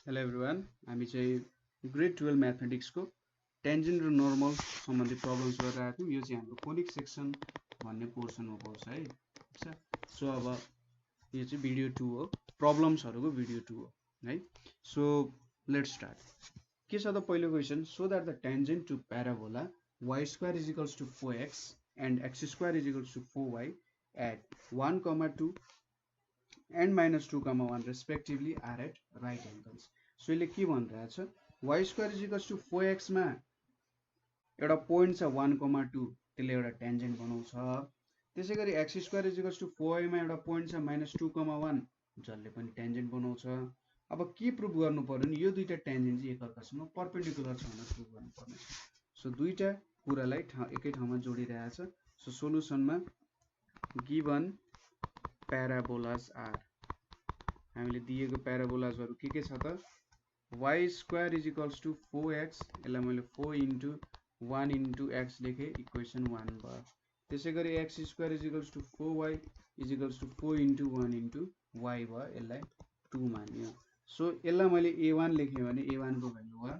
Hello everyone, हामी चाहिँ grade 12 म्याथमेटिक्सको tangent र नर्मल सम्बन्धी प्रब्लम्स गरिरहेको थियौँ। यो चाहिँ हाम्रो कोनिक सेक्सन भन्ने पोर्सनमा पर्छ है। ठिक छ। सो अब यो चाहिँ भिडियो 2 हो, प्रब्लम्सहरूको भिडियो 2 हो है। So let's start. के छ त पहिलो question, so that the tangent to parabola y square is equals to 4x and x square is equals to 4y at 1, 2 and -2, 1 respectively are at right angles. So यसले के भनिरहेछ, y square is equals to 4x मा एउटा point छ 1, 2, त्यसले एउटा tangent बनाउँछ। त्यसै गरी x square is equals to 4y मा एउटा पोइन्ट छ -2, 1 जसले पनि टेन्जेन्ट बनाउँछ। अब के प्रुभ गर्नु पर्यो नि, यो दुईटा टेन्जेन्ट चाहिँ एकअर्कासँग परपेन्डिकुलर छ भनेर प्रुभ गर्नु पर्ने छ। सो दुईटा कुरालाई एकै ठाउँमा जोडिरहेछ। सो सोलुसनमा गिभन प्याराबोलाज आर, हामीले दिएको प्याराबोलाजहरू के छ त, y square is equals to 4x, यसलाई मैले 4 इन्टु 1 इन्टु x लेखेँ, इक्वेसन 1 भयो। त्यसै गरी x square is equals to 4y is equals to 4 into 1 into y भयो, यसलाई 2 मान्यो। सो यसलाई मैले a1 लेखेँ भने a1 को भ्यालु 1,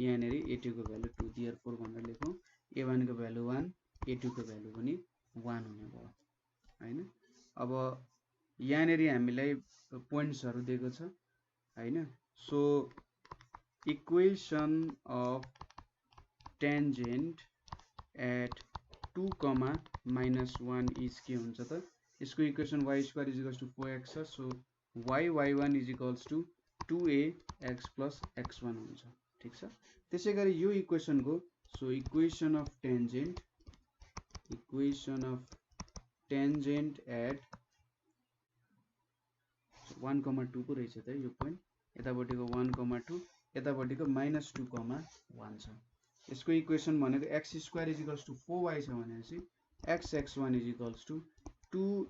यहाँनिर a2 को भ्यालु 2, देयरफोर भनेर लेखौँ a1 को भ्यालु 1, a2 को भ्यालु पनि 1 हुने भयो हैन। अब यहाँनिर हामीलाई पोइन्ट्सहरू दिएको छ हैन। So equation of tangent at 2, -1 is के हुन्छ त, यसको equation y square is equals to 4x छ। So y1 is equals to 2ax plus x1 हुन्छ। ठिक छ। त्यसै गरी यो इक्वेसनको, so equation of tangent at 1, 2 को रहेछ त यो पोइन्ट, यतापट्टिको 1, 2, यतापट्टिको -2, 1 छ। यसको इक्वेसन भनेको x square is equals to 4y छ भनेपछि x1 इज इक्वल्स टु 2,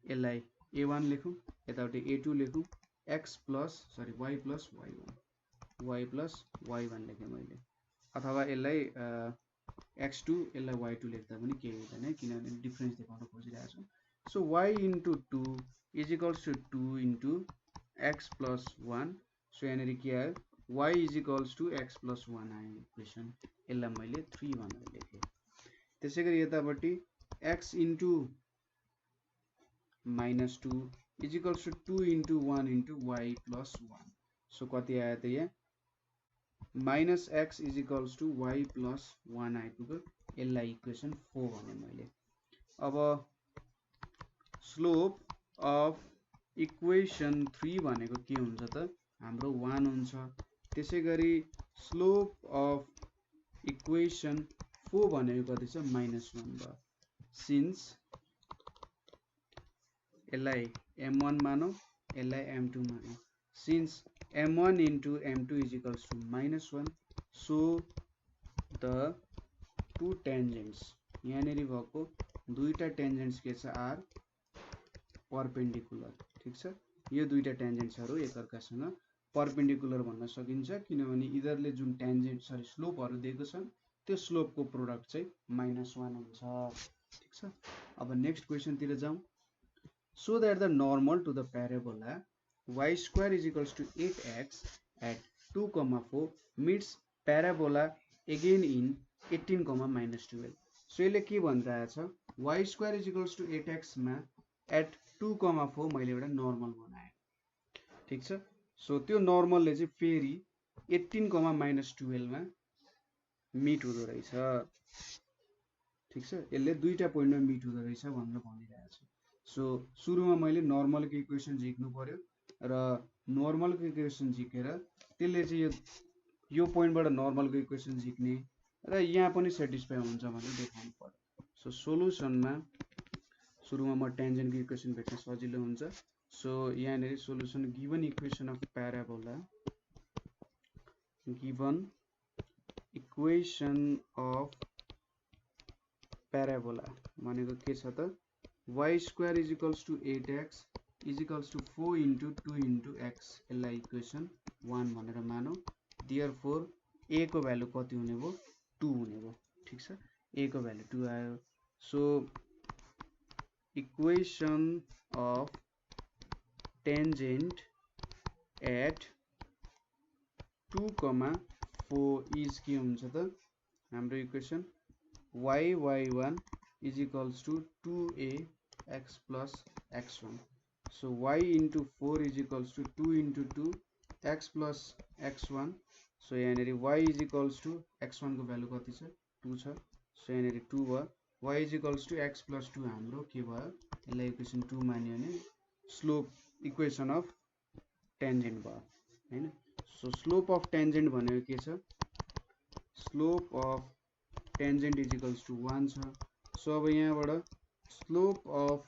यसलाई a1 लेखौँ, यतापट्टि a2 लेखौँ, y प्लस y1 लेखेँ मैले, अथवा यसलाई x2, यसलाई y2 लेख्दा पनि केही हुँदैन किनभने डिफरेन्स देखाउन खोजिरहेको छु। So y into 2 is equals to 2 into x plus 1। So यहाँनिर के आयो, y is equals to x plus 1 आयो इक्वेसन, यसलाई मैले 3 भनेर लेखेँ। त्यसै गरी यतापट्टि x into -2 is equals to 2 into 1 into y plus 1। So कति आयो त यहाँ, -x is equals to y plus 1 आइपुग्यो, यसलाई इक्वेसन 4 भने मैले। अब स्लोप अफ इक्वेसन 3 भनेको के हुन्छ त, हाम्रो 1 हुन्छ। त्यसै गरी स्लोप अफ इक्वेसन 4 भनेको कति छ, -1 भयो। सिन्स यसलाई m1 मानौँ, यसलाई m2 मानौँ, since m1 into m2 is equals to -1, so the two tangents, यहाँनिर भएको दुईटा टेन्जेन्ट्स के छ, आर परपेन्डिकुलर। ठिक छ। यो दुईटा टेन्जेन्ट्सहरू एकअर्कासँग परपेन्डिकुलर भन्न सकिन्छ किनभने यिनीहरूले जुन टेन्जेन्ट स्लोपहरू दिएको छन् त्यो स्लोपको प्रोडक्ट चाहिँ -1 हुन्छ। ठिक छ। अब नेक्स्ट क्वेसनतिर जाउँ। So that the normal to the parabola y square is equals to 8x at 2, 4 meets parabola again in 18, -12। So यसले के भनिरहेछ, y square is equals to 8x मा एट 2, 4 मैले एउटा नर्मल बनाएँ। ठिक छ। सो त्यो नर्मलले चाहिँ फेरि 18, -12 मा मिट हुँदो रहेछ। ठिक छ। यसले दुईटा पोइन्टमा मिट हुँदो रहेछ भनेर भनिरहेछ। सो सुरुमा मैले नर्मलको इक्वेसन झिक्नु पर्यो र नर्मलको इक्वेसन झिकेर त्यसले चाहिँ यो पोइन्टबाट नर्मलको इक्वेसन झिक्ने र यहाँ पनि सेटिस्फाई हुन्छ भनेर देखाउनु पर्यो। सो सोलुसनमा सुरुमा म टेन्जेन्टको इक्वेसन भेट्न सजिलो हुन्छ। सो यहाँनिर solution given equation of parabola, given equation of parabola भनेको के छ त, y square is equals to 8x is equals to 4 into 2 into x, यसलाई इक्वेसन 1 भनेर मानौँ। देयरफोर a को भ्यालु कति हुने भयो, 2 हुने भयो। ठिक छ। a को भ्यालु 2 आयो। So equation of tangent at 2,4 is के हुन्छ त हाम्रो equation y1 is equals to 2ax plus x1 so y into 4 is equals to 2 into 2 x plus x1 so यहाँनिर y is equals to x1 को value कति छ 2 छ so यहाँनिर 2 भयो y is equals to x plus 2 हाम्रो के भयो यसलाई इक्वेसन 2 मान्यो भने स्लोप इक्वेसन अफ टेन्जेन्ट भयो हैन सो स्लोप अफ टेन्जेन्ट भनेको के छ slope of tangent is equals to 1 छ सो अब यहाँबाट स्लोप अफ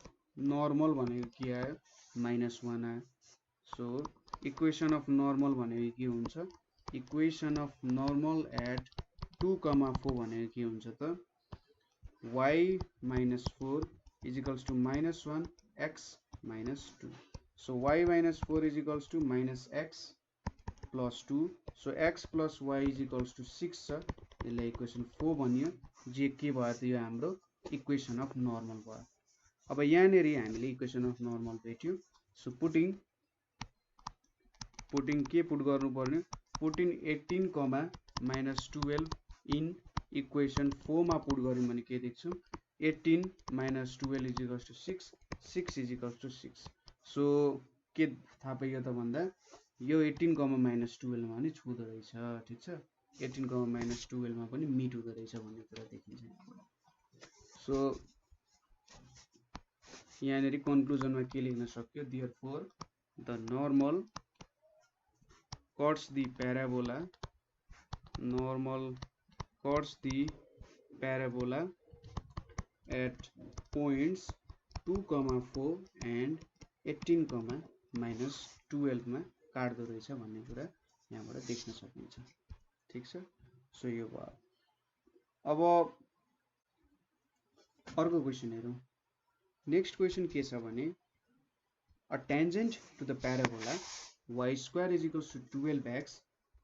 नर्मल भनेको के आयो -1 आयो सो इक्वेसन अफ नर्मल भनेको के हुन्छ इक्वेसन अफ नर्मल एट 2,4 भनेको के हुन्छ त y minus 4 is equals to minus 1 x minus 2 so y minus 4 is equals to minus x plus 2 so x plus y is equals to 6 छ यसलाई equation 4 भनियो जे के भयो त यो हाम्रो इक्वेसन अफ नर्मल भयो अब यहाँनेर हामीले इक्वेसन अफ नर्मल भेट्यो सो पुटिङ के पुट गर्नु पर्ने पुटिङ 18, -12 इन इक्वेसन 4 मा पुट गर्यौं भने के देख्छौं 18 - 12 is equals to 6 6 is equals to 6 so के थाहा पाइयो त भन्दा यो 18, -12 मा पनि छुँदो रहेछ ठीक छ 18, -12 मा पनि मिट हुँदो रहेछ भन्ने कुरा देखिन्छ यहाँबाट सो यहाँनेरि कन्क्लुजनमा के लेख्न सक्यो therefore the normal cuts the parabola at points 2,4 and 18, -12 मा काट्दो रहेछ भन्ने कुरा यहाँबाट देख्न सकिन्छ ठीक छ सो यो भयो अब अर्को क्वेशन हेरौं नेक्स्ट क्वेशन के छ भने a tangent to the parabola y square is equals to 12x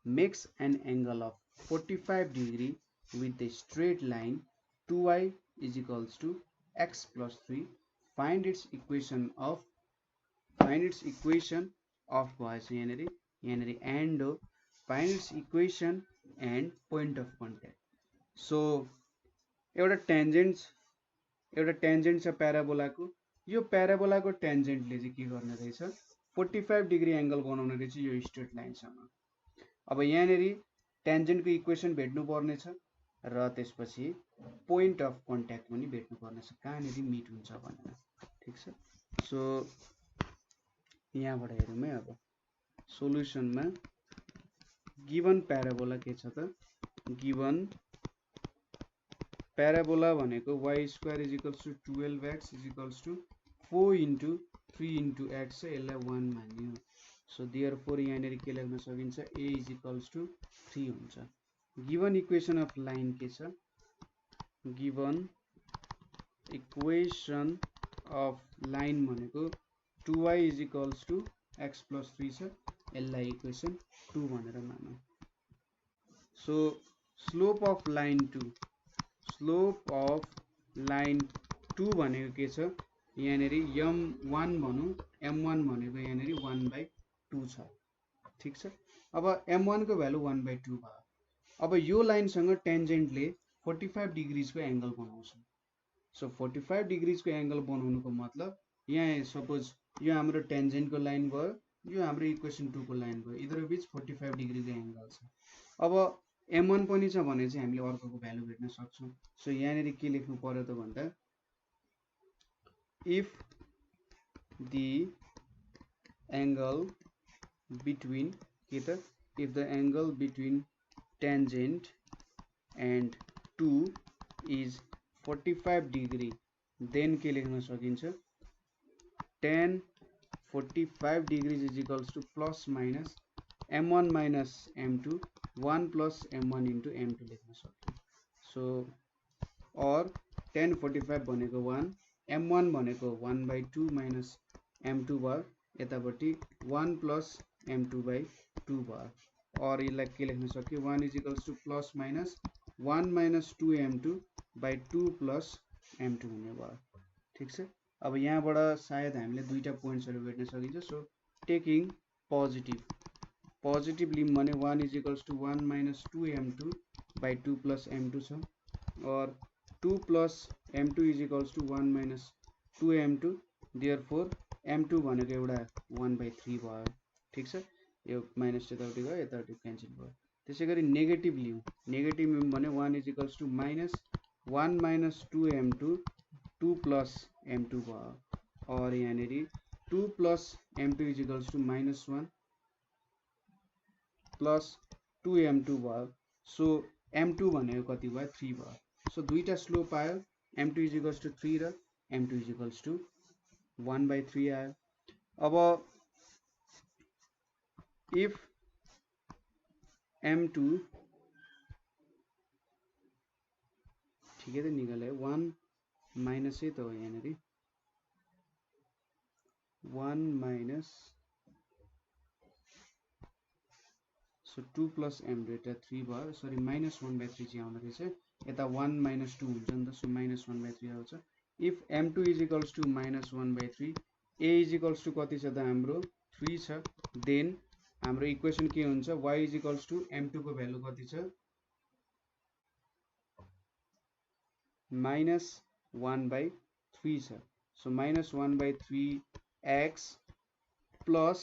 makes an angle of 45 degree with a straight line 2y is equals to x plus 3 find its equation of भएछ यहाँनेरि and हो find its equation and point of contact so एउटा tangent छ प्याराबोलाको यो प्याराबोलाको टेन्जेन्टले चाहिँ के गर्ने रहेछ 45 डिग्री एंगल बनाउने रहेछ यो स्ट्रेट लाइनसँग अब यहाँनेरि टेन्जेन्टको इक्वेसन भेट्नु पर्ने छ र त्यसपछि पोइन्ट अफ कन्ट्याक्ट पनि भेट्नु पर्ने छ कहाँनेरि मिट हुन्छ भनेर ठीक छ सो यहाँबाट हेरौँ है अब सोलुसनमा गिवन प्याराबोला के छ त गिवन प्याराबोला भनेको y² is equals to 12x is equals to 4 into 3 into x छ यसलाई 1 मान्यो सो देयरफोर यहाँनेरि के लेख्न सकिन्छ a इज इक्वल्स टु 3 हुन्छ गिवन इक्वेसन अफ लाइन के छ गिवन इक्वेसन अफ लाइन भनेको 2y is equals to x plus 3 छ यसलाई इक्वेसन 2 भनेर मानौं सो स्लोप अफ लाइन 2 भनेको के छ यहाँनेरि m1 भनौं m1 भनेको यहाँनेरि 1/2 छ ठीक छ अब m1 को भ्यालु 1/2 भयो अब यो लाइनसँग टेन्जेन्टले 45 डिग्रीज को एंगल बनाउँछ सो 45 डिग्रीज को एंगल बनाउनुको मतलब यहाँ सपोज यो हाम्रो टेन्जेन्टको लाइन भयो यो हाम्रो इक्वेसन 2 को लाइन भयो इधर बीच 45 डिग्री को एंगल छ अब m1 पनि छ भने चाहिँ हामीले अर्कोको भ्यालु भेट्न सक्छौं सो यहाँनेरि के लेख्नु पर्यो त भन्दा if the angle between if the angle between tangent and 2 is 45 degree then के लेख्न सकिन्छ tan 45 degrees is equals to plus minus m1 minus m2 1 plus m1 into m2 लेख्न सक्छौं so or tan 45 भनेको 1 m1 भनेको 1/2 minus m2 भयो यतापट्टि 1 plus m2/2 भयो और यसलाई के लेख्न सक्यो 1 is equals to plus minus 1 minus 2m2/2 plus m2 हुने भयो ठीक छ अब यहाँबाट सायद हामीले दुईटा पोइन्ट्सहरु भेट्न सकिन्छ सो टेकिङ पोजिटिभ लिम भने 1 is equals to 1 minus 2m2 by 2 plus m2 छ, और 2 plus m2 is equals to 1 minus 2m2, therefore m2 भनेको एउटा 1/3 भयो। ठिक छ, यो माइनस यताउति गयो, यताउति क्यान्सल भयो। त्यसै गरी नेगेटिभ लिउँ, नेगेटिभ लिउँ भने 1 is equals to minus 1 minus 2m2 2 plus m2 भयो, और यहाँनिर 2 plus m2 is equals to minus 1 plus 2m2 भयो। सो m2 भनेको कति भयो, 3 भयो। सो दुईटा स्लोप आयो, m2 इज इक्वल्स टु 3 र m2 इज इक्वल्स टु 1/3 आयो। अब इफ m2 ठिकै त निकाले 1 माइनस त हो यहाँनिर 1 माइनस, सो 2 प्लस m2 यता 3 भयो, सरी माइनस 1/3 चाहिँ आउँदो रहेछ, यता 1 माइनस 2 हुन्छ नि त, सो माइनस 1/3 आउँछ। If m2 is equals to minus 1/3, a is equals to कति छ त हाम्रो 3 छ, देन हाम्रो इक्वेसन के हुन्छ, y is equals to m2 को भ्यालु कति छ, माइनस 1/3 छ। So minus 1/3 x plus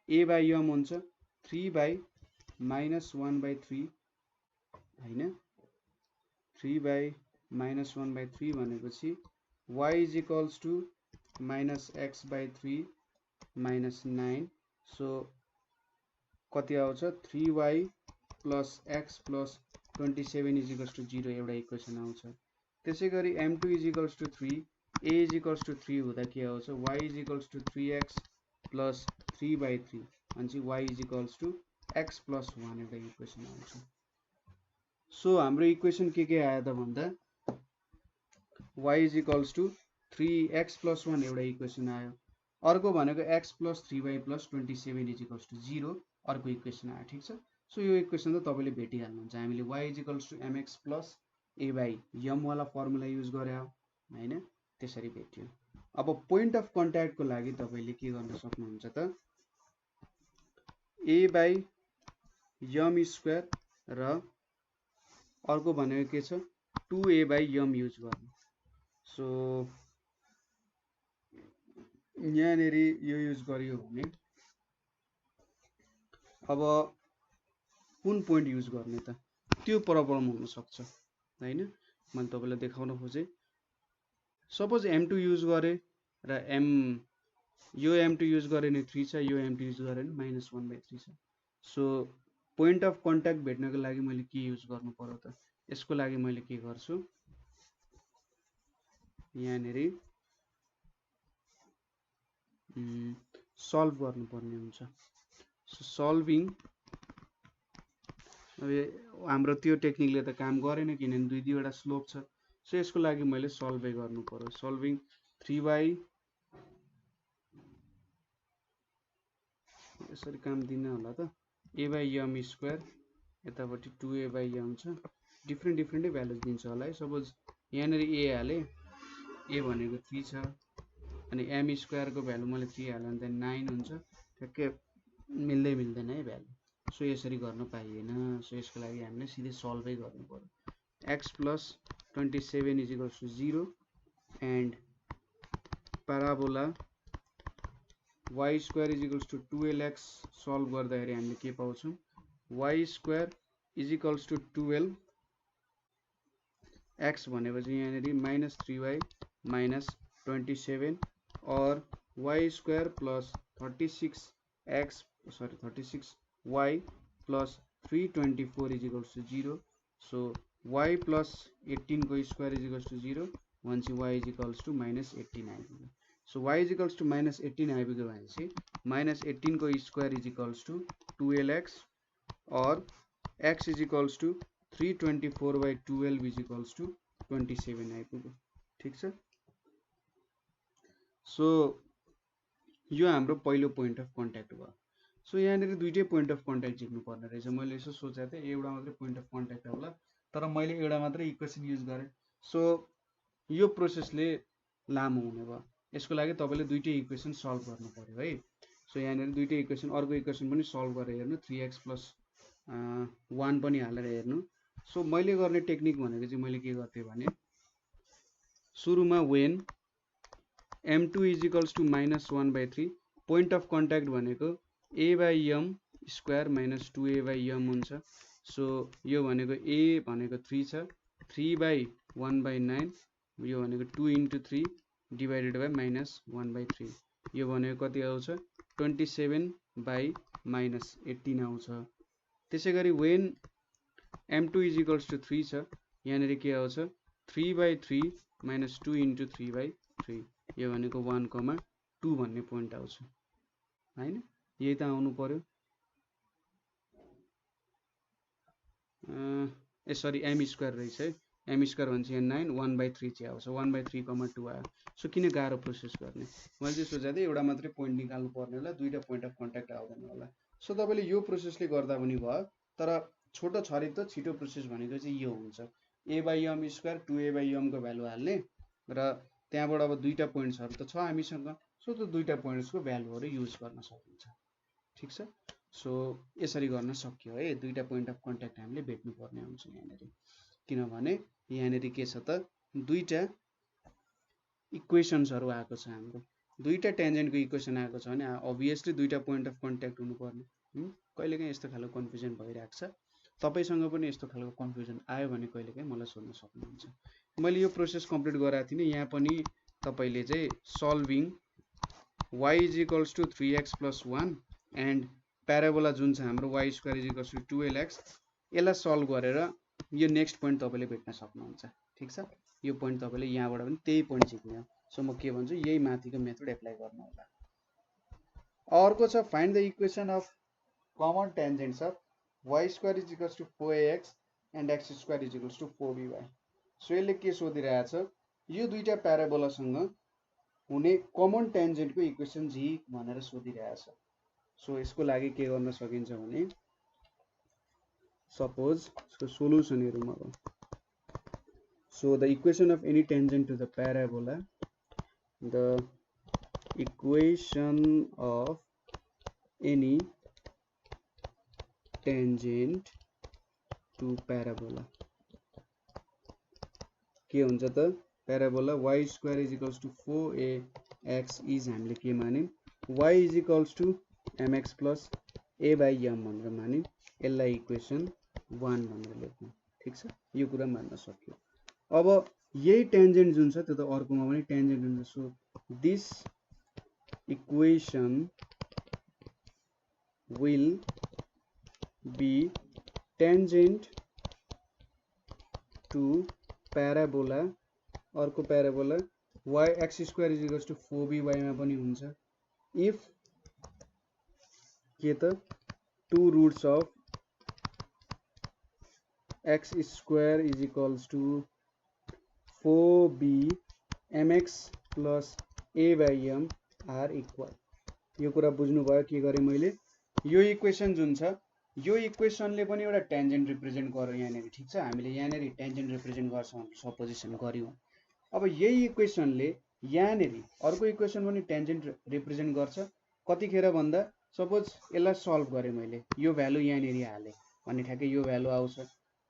a by m हुन्छ 3 बाई माइनस 1/3 होइन, 3 बाई माइनस 1/3 भनेपछि y is equals to minus x/3 minus 9, so कति आउँछ 3y plus x plus 27 is equals to 0 एउटा इक्वेसन आउँछ। त्यसै गरी m2 is equals to 3, a is equals to 3 हुँदा के आउँछ, y is equals to 3x plus 3/3 भनेपछि y is equals to x plus 1 एउटा इक्वेसन आउँछ। सो हाम्रो इक्वेसन के आयो त भन्दा y is equals to 3x plus 1 एउटा इक्वेसन आयो, अर्को भनेको x plus 3y plus 27 is equals to 0 अर्को इक्वेसन आयो। ठिक छ, सो यो इक्वेसन त तपाईँले भेटिहाल्नुहुन्छ, हामीले y is equals to mx plus a by m वाला फर्मुला युज गरे होइन, त्यसरी भेट्यो। अब पोइन्ट अफ कन्ट्याक्टको लागि तपाईँले के गर्न सक्नुहुन्छ त, a बाई m स्क्वायर र अर्को भनेको के छ 2a बाई m युज गर्नु। सो यहाँनिर यो युज गरियो भने अब कुन पोइन्ट युज गर्ने त, त्यो प्रब्लम हुन सक्छ हैन, मैले तपाईलाई देखाउन खोजे। सपोज m2 युज गरे र यो m2 युज गरे नि 3 छ, यो m2 युज गरे नि माइनस 1/3 छ। सो पोइन्ट अफ कन्ट्याक्ट भेट्नको लागि मैले के युज गर्नु पर्यो त, यसको लागि मैले के गर्छु, यहाँनिर सल्भ गर्नुपर्ने हुन्छ। सो सल्भिङ, अब हाम्रो त्यो टेक्निकले त काम गरेन किनभने दुई दुईवटा स्लोप छ। सो यसको लागि मैले सल्भै गर्नु पर्यो। सल्भिङ 3y, यसरी काम दिन होला त, a बाई m स्क्वायर यतापट्टि 2a बाई m छ, डिफ्रेन्टै भ्यालुज दिन्छ होला है। सपोज यहाँनिर a हाले, a भनेको 3 छ, अनि m स्क्वायर को भ्यालु मैले 3 हाले भने त 9 हुन्छ, ठ्याक्कै मिल्दैन है भ्यालु। सो यसरी गर्न पाइएन। सो यसको लागि हामीले सिधै सल्भै गर्नु पर्यो। x plus 27 is equals to 0 and parabola y square is equals to 12x solve गर्दाखेरि हामीले के पाउँछौँ, y square is equals to 12 x भनेपछि यहाँनिर माइनस 3y माइनस 27 और y square plus 36y plus 324 is equals to 0। So y plus 18 को square is equals to 0 भनेपछि y is equals to minus 18 आइपुग्यो। So y is equals to minus 18 आइपुग्यो भनेपछि minus 18 को square is equals to 12x और x is equals to 324/12 is equals to 27 आइपुग्यो। ठिक छ, सो यो हाम्रो पहिलो पोइन्ट अफ कन्ट्याक्ट भयो। सो यहाँनिर दुईटै पोइन्ट अफ कन्ट्याक्ट झिक्नु पर्ने रहेछ। मैले यसो सोचेको थिएँ एउटा मात्रै पोइन्ट अफ कन्ट्याक्ट होला, तर मैले एउटा मात्रै इक्वेसन युज गरेँ। सो यो प्रोसेसले लामो हुने भयो। यसको लागि तपाईँले दुईटै इक्वेसन सल्भ गर्नु पर्यो है। सो यहाँनिर दुईटै इक्वेसन, अर्को इक्वेसन पनि सल्भ गरेर हेर्नु, 3x + 1 पनि हालेर हेर्नु। सो मैले गर्ने टेक्निक भनेको चाहिँ मैले के गर्थेँ भने सुरुमा when m2 = -1/3, point of contact भनेको a/m² - 2a/m हुन्छ। सो यो भनेको a भनेको 3 छ, 3/1/9, यो भनेको 2 × 3 डिभाइडेड बाई -1/3, यो भनेको कति आउँछ 27/-18 आउँछ। त्यसै गरी वेन m2 = 3 छ, यहाँनिर के आउँछ 3/3 - 2 × 3/3, यो भनेको 1,2 भन्ने पोइन्ट आउँछ हैन। यही त आउनु पर्यो। सरी m² रहेछ है, m² भन्छ यहाँ 9, 1/3 चाहिँ आउँछ, 1/3,2 आयो। सो किन गाह्रो प्रोसेस गर्ने, मैले चाहिँ सोचेको थिएँ एउटा मात्रै पोइन्ट निकाल्नु पर्ने होला, दुईटा पोइन्ट अफ कन्ट्याक्ट आउँदैन होला। सो तपाईँले यो प्रोसेसले गर्दा पनि भयो, तर छोटो छरी त छिटो प्रोसेस भनेको चाहिँ यो हुन्छ, a/m² 2a/m को भ्यालु हाल्ने र त्यहाँबाट अब दुईटा पोइन्ट्सहरू त छ हामीसँग, सो त्यो दुईटा पोइन्ट्सको भ्यालुहरू युज गर्न सकिन्छ। ठिक छ, सो यसरी गर्न सकियो है। दुईटा पोइन्ट अफ कन्ट्याक्ट हामीले भेट्नु पर्ने हुन्छ यहाँनिर, किनभने यहाँनिर के छ त दुईटा इक्वेसन्सहरू आएको छ हाम्रो, दुईटा टेन्जेन्टको इक्वेसन आएको छ भने अभियसली दुईटा पोइन्ट अफ कन्ट्याक्ट हुनुपर्ने। कहिलेकाहीँ यस्तो खालको कन्फ्युजन भइरहेको छ, तपाईसँग पनि यस्तो खालको कन्फ्युजन आयो भने कहिलेकाहीँ मलाई सोध्न सक्नुहुन्छ। मैले यो प्रोसेस कम्प्लिट गराएको थिएँ, यहाँ पनि तपाईँले चाहिँ solving y = 3x + 1 and parabola जुन छ हाम्रो y² = 2lx, यसलाई सल्भ गरेर यो नेक्स्ट पोइन्ट तपाईँले भेट्न सक्नुहुन्छ। ठिक छ, यो पोइन्ट तपाईँले यहाँबाट पनि त्यही पोइन्ट झिक्ने हो। सो म के भन्छु, यही माथिको मेथड एप्लाई गर्नु होला। अर्को छ find the equation of common tangents of y² = 4ax and x² = 4by। So यसले के सोधिरहेछ, यो दुईटा प्याराबोलासँग हुने कमन टेन्जेन्टको इक्वेसन झिक भनेर सोधिरहेछ। सो यसको लागि के गर्न सकिन्छ भने सपोज यसको सोलुसन हेरौँ अब। So the equation of any tangent to the parabola, the equation of any tangent to parabola के हुन्छ त, प्याराबोला y² = 4ax इज हामीले के मान्यौँ y = mx + a/m भनेर मान्यौँ, यसलाई इक्वेसन 1 भनेर लेख्नु। ठिक छ, यो कुरा मान्न सक्यो। अब यही टेन्जेन्ट जुन छ त्यो त अर्कोमा पनि टेन्जेन्ट हुन्छ। So this equation will be tangent to parabola, अर्को प्याराबोला x² = 4by मा पनि हुन्छ इफ के त 2 roots of x² = 4b mx + a/m are equal. यो कुरा बुझ्नुभयो के गरेँ मैले, यो इक्वेसन जुन छ यो इक्वेसनले पनि एउटा टेन्जेन्ट रिप्रेजेन्ट गर्यो यहाँनिर। ठिक छ, हामीले यहाँनिर टेन्जेन्ट रिप्रेजेन्ट गर्छ भनेर सपोजिसन गर्यौँ। अब यही इक्वेसनले यहाँनिर अर्को इक्वेसन पनि टेन्जेन्ट रिप्रेजेन्ट गर्छ, कतिखेर भन्दा सपोज यसलाई सल्भ गरेँ मैले, यो भ्यालु यहाँनिर हालेँ भने ठ्याक्कै यो भ्यालु आउँछ,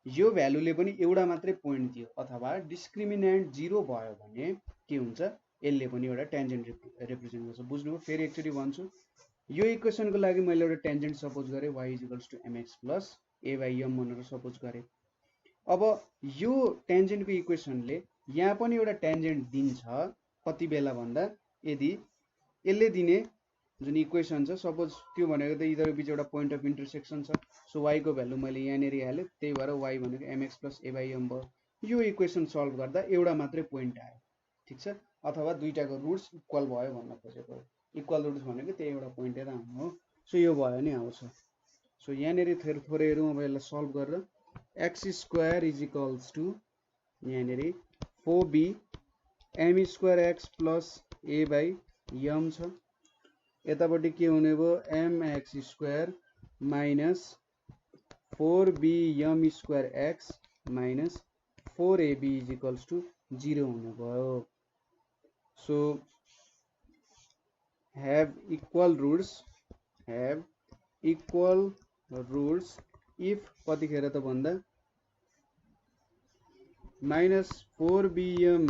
यो भ्यालुले पनि एउटा मात्रै पोइन्ट दियो अथवा डिस्क्रिमिनेन्ट 0 भयो भने के हुन्छ, यसले पनि एउटा टेन्जेन्ट रिप्रेजेन्ट गर्छ। बुझ्नुभयो, फेरि एकचोटि भन्छु, यो इक्वेसनको लागि मैले एउटा टेन्जेन्ट सपोज गरेँ y = mx + a/m भनेर सपोज गरेँ। अब यो टेन्जेन्टको इक्वेसनले यहाँ पनि एउटा टेन्जेन्ट दिन्छ, कति बेला भन्दा यदि यसले दिने जुन इक्वेसन छ सपोज त्यो भनेको त यिनीहरू बिच एउटा पोइन्ट अफ इन्टरसेक्सन छ। सो y को भ्यालु मैले यहाँनिर हालेँ, त्यही भएर y भनेको mx + a/m भयो। यो इक्वेसन सल्भ गर्दा एउटा मात्रै पोइन्ट आयो। ठिक छ, अथवा दुईटाको रुट्स इक्वल भयो भन्न खोजेको हो। इक्वल रुट्स भनेको त्यही एउटा पोइन्टै त आउनु हो। सो यो भयो नि आउँछ। सो यहाँनिर थोरै हेरौँ अब यसलाई सल्भ गरेर, x² = यहाँनिर 4b m² x + a/m छ, यतापट्टि के हुने भयो mx² - 4b m² x - 4ab = 0 हुने भयो। So have equal roots have equal roots if कतिखेर त भन्दा -4bm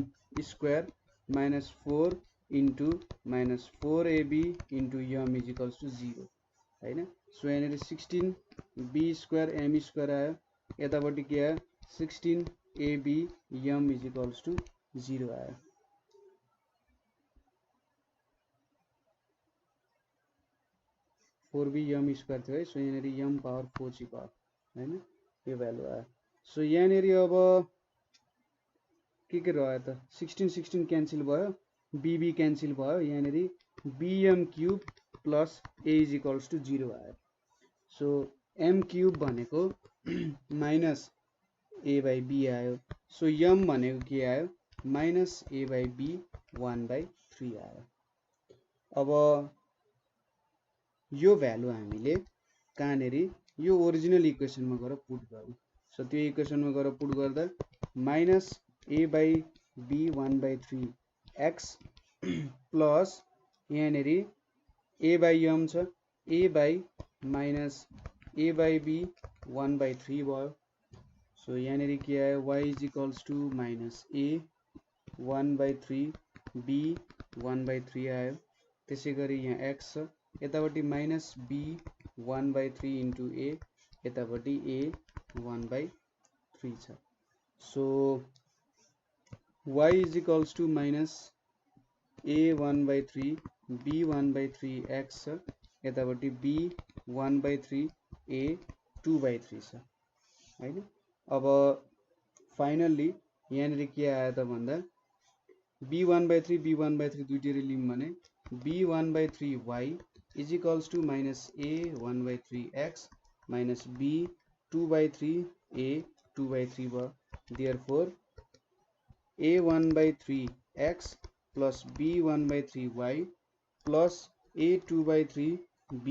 square minus 4 into minus 4ab into m is equals to 0 हैन। सो यहाँनिर 16b square m square आयो, यतापट्टि के आयो 16ab m is equals to 0 आयो। फोर बी यम स्क्वायर थियो है। सो यहाँनिर m पावर 4 ची पावर हैन, यो भ्यालु आयो। सो यहाँनिर अब के रह्यो त 16 क्यान्सल भयो, bb क्यान्सल भयो, यहाँनिर bm cube plus a is equals to 0 आयो। सो m क्यूब भनेको माइनस a बाई b आयो। सो m भनेको के आयो माइनस a बाई b 1/3 आयो। अब यो भ्यालु हामीले कहाँनेर यो ओरिजिनल इक्वेसनमा गएर पुट गरौँ। सो त्यो इक्वेसनमा गएर पुट गर्दा minus a by b 1/3 x plus यहाँनेर a बाई m छ, a by minus a by b 1/3 भयो। सो यहाँनेर के आयो y is equals to minus a 1/3 b 1/3 आयो। त्यसै गरी यहाँ x छ, यतापट्टि माइनस b 1/3 इन्टु a, यतापट्टि a 1/3 छ। So y is equals to minus a 1/3 b 1/3 x छ, यतापट्टि b 1/3 a 2/3 छ हैन। अब फाइनल्ली यहाँनिर के आयो त भन्दा b 1/3 b 1/3 दुईटै लियौं भने b 1/3 y is equals to minus a 1/3 x minus b 2/3 a 2/3 भयो। therefore a 1/3 x plus b 1/3 y plus a 2/3 b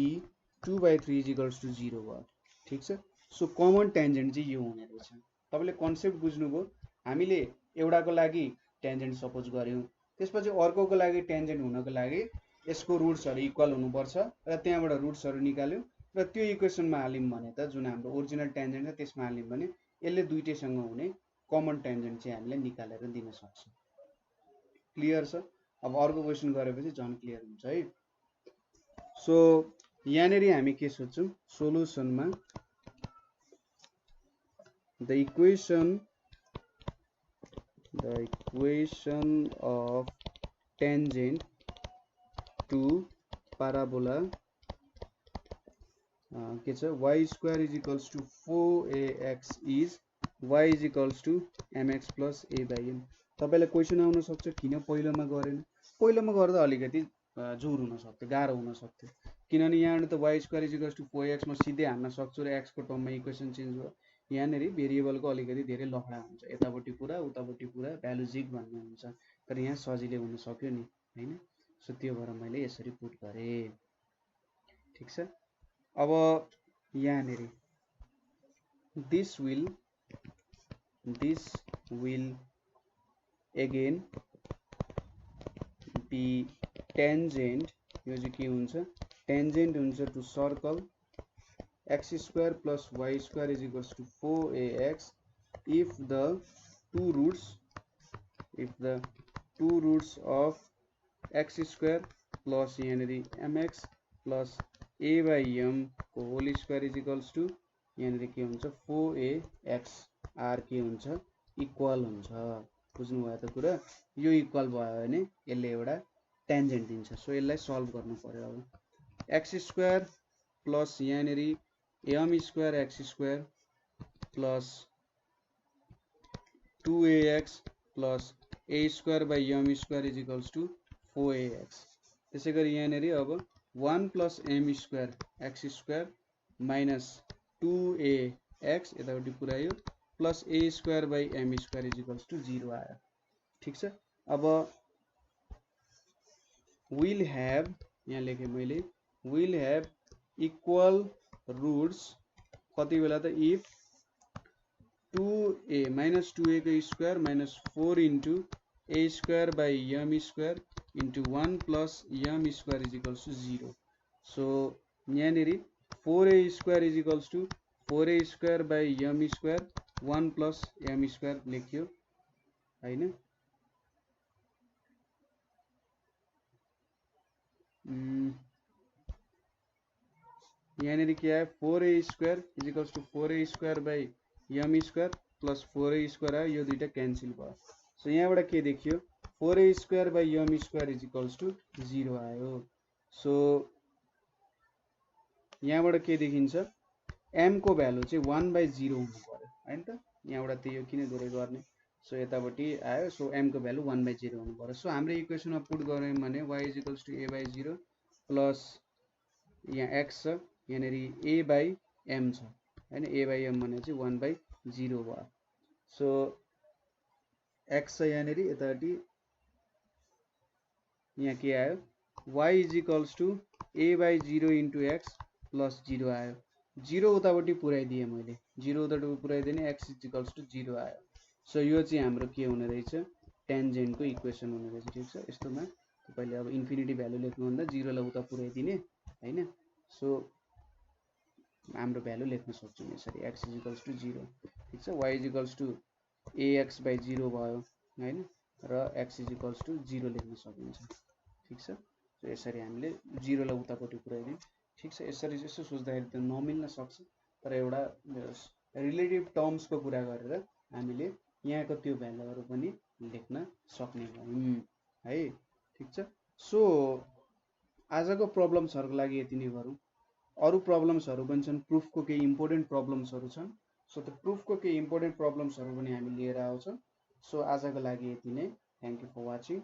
2/3 is equals to 0 भयो। ठीक छ। सो कमन टेन्जेन्ट चाहिँ यो हुने रहेछ। तपाईले कन्सेप्ट बुझ्नुभयो। हामीले एउटाको लागि टेन्जेन्ट सपोज गर्यौं, त्यसपछि अर्कोको लागि टेन्जेन्ट हुनको लागि यसको रुट्सहरु इक्वल हुनुपर्छ र त्यहाँबाट रुट्सहरु निकाल्यौं र त्यो इक्वेसनमा हाल्यौं भने त जुन हाम्रो ओरिजिनल टेन्जेन्ट छ त्यसमा हाल्यौं भने यसले दुईटैसँग हुने कमन टेन्जेन्ट चाहिँ हामीले निकालेर दिन सक्छौं। क्लियर छ। अब अर्को क्वेशन गरेपछि झन् क्लियर हुन्छ है। सो यहाँनेरि हामी के सोच्छौं सोलुसनमा the equation of tangent to parabola के छ y square is equals to 4ax is y is equals to mx plus a by m। तपाईलाई क्वेशन आउन सक्छ किन पहिलोमा गरेन, पहिलोमा गर्दा अलिकति जोर हुन सक्थ्यो, गाह्रो हुन सक्थ्यो, किनभने यहाँबाट त y square is equals to 4x म सिधै हाल्न सक्छु र x को टर्ममा इक्वेसन चेन्ज भयो। यहाँनेरि भेरिएबलको अलिकति धेरै लफडा हुन्छ, यतापट्टि पुरा उतापट्टि पुरा भ्यालु जिग भन्ने हुन्छ, तर यहाँ सजिलै हुन सक्यो नि हैन। सो त्यो भएर मैले यसरी पुट गरे। ठीक छ। अब यहाँनेरि this will again be tangent, यो चाहिँ के हुन्छ टेन्जेन्ट हुन्छ to circle x square plus y square is equals to 4ax if the two roots of x square plus यहाँनेरि mx plus a by m को whole square is equals to यहाँनेरि के हुन्छ 4ax r के हुन्छ equal हुन्छ। बुझ्नु भयो त कुरा। यो इक्वल भयो भने यसले एउटा टेन्जेन्ट दिन्छ। सो यसलाई सल्भ गर्नु पर्यो। अब x स्क्वायर प्लस यहाँनेरि m square x square plus 2ax plus a square by m square is equals to 4ax। त्यसै गरी यहाँनेरि अब 1 plus m square x square minus 2ax यतापट्टि पुऱ्यायो plus a square by m square is equals to 0 आयो। ठीक छ। अब will have यहाँ लेखेँ मैले will have equal roots कति बेला त if 2a minus 2a को square minus 4 into a square by m square into 1 plus m square is equals to 0। so यहाँनिर 4a square is equals to 4a square by m square 1 plus m square लेखियो हैन। यहाँनिर के आयो 4a square is equals to 4a square by m square plus 4a square आयो, यो दुईटा cancel भयो। सो यहाँबाट के देखियो 4a square by m square is equals to 0 आयो। सो यहाँबाट के देखिन्छ m को भ्यालु चाहिँ 1/0 हुनु पर्यो हैन त। यहाँबाट त यो किन धेरै गर्ने, सो यतापट्टि आयो। सो m को भ्यालु 1/0 हुनु पर्यो। सो हाम्रो इक्वेसनमा पुट गर्यौं भने y is equals to a/0 plus यहाँ x छ, यहाँनिर a/m छ हैन। a/m भने चाहिँ 1/0 भयो। सो x छ यहाँनिर, यतापट्टि यहाँ के आयो y is equals to a/0 into x plus 0 आयो। 0 उतापट्टि पुऱ्याइदिएँ मैले, 0 उतापट्टि पुऱ्याइदिएँ, x इज इक्वल्स टु 0 आयो। सो यो चाहिँ हाम्रो के हुने रहेछ टेन्जेन्टको इक्वेसन हुने रहेछ। ठिक छ, यस्तोमा तपाईले अब इन्फिनिटी भ्यालु लेख्नुभन्दा 0 लाई उता पुऱ्याइदिने हैन। सो हाम्रो भ्यालु लेख्न सक्छौँ यसरी x इज इक्वल्स टु 0। ठिक छ, y is equals to ax/0 भयो हैन, र x इज इक्वल्स टु 0 लेख्न सकिन्छ। ठिक छ, सो यसरी हामीले 0 लाई उतापट्टि पुऱ्याइदियौँ। ठिक छ, यसरी यसो सोच्दाखेरि त नमिल्न सक्छ, तर एउटा रिलेटिभ टर्म्सको कुरा गरेर हामीले यहाँको त्यो भ्यालुहरु पनि लेख्न सक्ने भयौं है। ठिक छ, सो आजको प्रब्लम्सहरुको लागि यति नै गरौँ। अरु प्रब्लम्सहरु पनि छन्, प्रुफको केही इम्पोर्टेन्ट प्रब्लम्सहरु छन्। सो त्यो प्रुफको केही इम्पोर्टेन्ट प्रब्लम्सहरु पनि हामी लिएर आउँछौँ। सो आजको लागि यति नै। Thank you for watching.